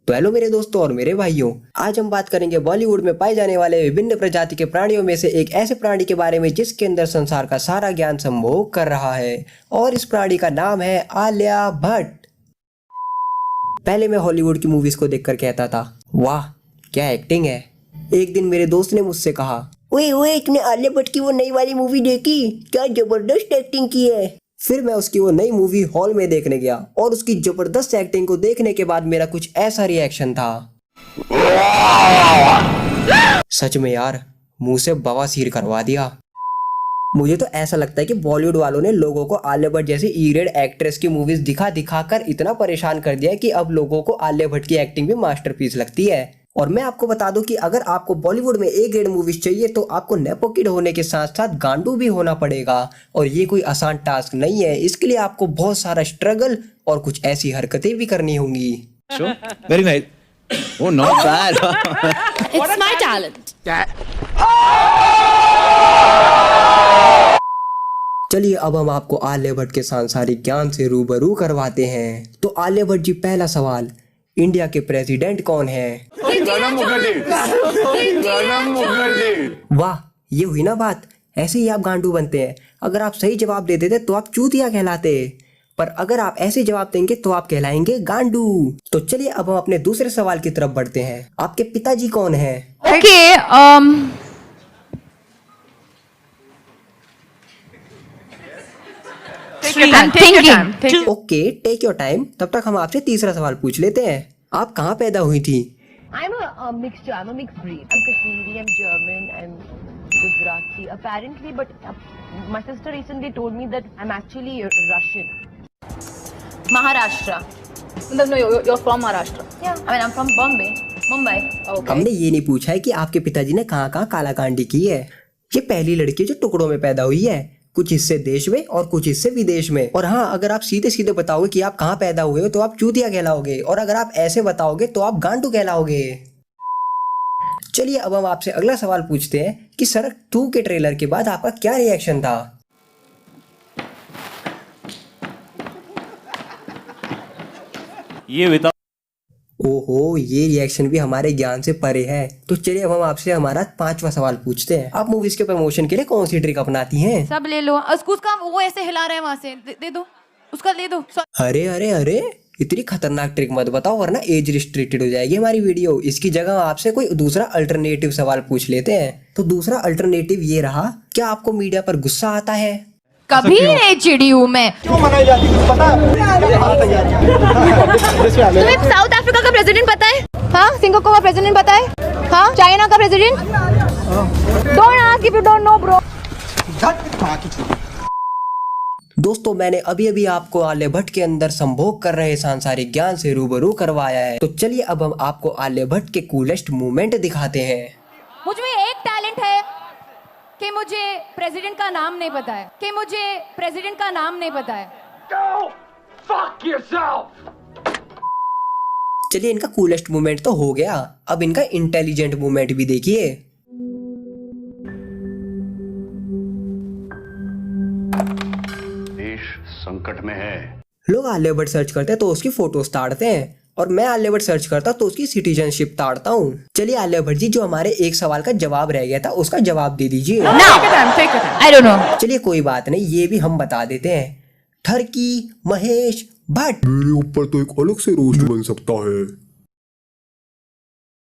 तो हेलो मेरे दोस्तों और मेरे भाइयों, आज हम बात करेंगे बॉलीवुड में पाए जाने वाले विभिन्न प्रजाति के प्राणियों में से एक ऐसे प्राणी के बारे में जिसके अंदर संसार का सारा ज्ञान संभोग कर रहा है, और इस प्राणी का नाम है आलिया भट्ट। पहले मैं हॉलीवुड की मूवीज को देखकर कहता था, वाह क्या एक्टिंग है। एक दिन मेरे दोस्त ने मुझसे कहा, ओए ओए तूने आलिया भट्ट की वो नई वाली मूवी देखी, क्या जबरदस्त एक्टिंग की है। फिर मैं उसकी वो नई मूवी हॉल में देखने गया और उसकी जबरदस्त एक्टिंग को देखने के बाद मेरा कुछ ऐसा रिएक्शन था। सच में यार, मुंह से बवासीर करवा दिया। मुझे तो ऐसा लगता है कि बॉलीवुड वालों ने लोगों को आलिया भट्ट जैसी ई-रेड एक्ट्रेस की मूवीज दिखा दिखा कर इतना परेशान कर दिया है कि अब लोगों को आलिया भट्ट की एक्टिंग भी मास्टरपीस लगती है। और मैं आपको बता दूं कि अगर आपको बॉलीवुड में ए ग्रेड मूवीज चाहिए तो आपको नेपो किड होने के साथ साथ गांडू भी होना पड़ेगा, और ये कोई आसान टास्क नहीं है। इसके लिए आपको बहुत सारा स्ट्रगल और कुछ ऐसी हरकतें भी करनी होंगी। Very nice. Oh, not bad. It's my talent. चलिए अब हम आपको आलिया भट्ट के सांसारिक ज्ञान से रूबरू करवाते हैं। तो आलिया भट्ट जी, पहला सवाल, इंडिया के प्रेसिडेंट कौन है? वाह, ये हुई ना बात। ऐसे ही आप गांडू बनते हैं। अगर आप सही जवाब दे देते तो आप चूतिया कहलाते, पर अगर आप ऐसे जवाब देंगे तो आप कहलाएंगे गांडू। तो चलिए अब हम अपने दूसरे सवाल की तरफ बढ़ते हैं। आपके पिताजी कौन है? Okay, take your time. तब तक हम आपसे तीसरा सवाल पूछ लेते हैं। आप कहाँ पैदा हुई थी? I'm a mixture. I'm a mixed breed. I'm Kashmiri, I'm German, I'm Gujarati, apparently. But my sister recently told me that I'm actually Russian. Maharashtra. No, you're from Maharashtra. Yeah. I mean, I'm from Bombay, Mumbai. Okay. हमने ये नहीं पूछा है कि आपके पिताजी ने कहाँ कहाँ कालाकांडी की है। ये पहली लड़की जो टुकड़ों में पैदा हुई है, कुछ हिस्से देश में और कुछ हिस्से विदेश में। और हाँ, अगर आप सीधे सीधे बताओगे कि आप कहाँ पैदा हुए हो तो आप चूतिया कहलाओगे, और अगर आप ऐसे बताओगे तो आप गांडू कहलाओगे। चलिए अब हम आपसे अगला सवाल पूछते हैं कि सड़क 2 के ट्रेलर के बाद आपका क्या रिएक्शन था? ये बता। ओहो, ये रिएक्शन भी हमारे ज्ञान से परे है। तो चलिए अब हम आपसे हमारा 5वां सवाल पूछते हैं। आप मूवीज के प्रमोशन के लिए कौन सी ट्रिक अपनाती हैं? सब ले लो। उसका वो ऐसे हिला रहा है वहां से, दे दो उसका, दे दो। अरे अरे अरे, इतनी खतरनाक ट्रिक मत बताओ वरना एज रिस्ट्रिक्टेड हो जाएगी हमारी वीडियो। इसकी जगह आपसे कोई दूसरा अल्टरनेटिव सवाल पूछ लेते हैं। तो दूसरा अल्टरनेटिव ये रहा, क्या आपको मीडिया पर गुस्सा आता है? कभी नहीं चिड़ी हूँ मैं। क्यों मनाई जाती है पता है? तुम्हें साउथ अफ्रीका का प्रेसिडेंट पता है? हाँ, सिंगापुर का प्रेसिडेंट पता है? हाँ, चाइना का president? Don't ask if you don't know bro. दोस्तों, मैंने अभी अभी आपको आलिया भट्ट के अंदर संभोग कर रहे सांसारिक ज्ञान से रूबरू करवाया है। तो चलिए अब हम आपको आलिया भट्ट के कूलेस्ट मूवमेंट दिखाते हैं। मुझ में एक टैलेंट है कि मुझे प्रेसिडेंट का नाम नहीं पता है, Go fuck yourself. चलिए, इनका कूलेस्ट मूवमेंट तो हो गया, अब इनका इंटेलिजेंट मूवमेंट भी देखिए। देश संकट में है। लोग आलिया भट्ट सर्च करते हैं तो उसकी फोटोज ताड़ते हैं, और मैं आलिया भट्ट सर्च करता तो उसकी सिटीजनशिप ताड़ता हूँ। चलिए आलिया भट्ट जी, जो हमारे एक सवाल का जवाब रह गया था उसका जवाब दे दीजिए। I don't know. चलिए कोई बात नहीं, ये भी हम बता देते हैं। ठरकी महेश भट्ट। मेरे ऊपर तो एक अलग से रोस्ट बन सकता है।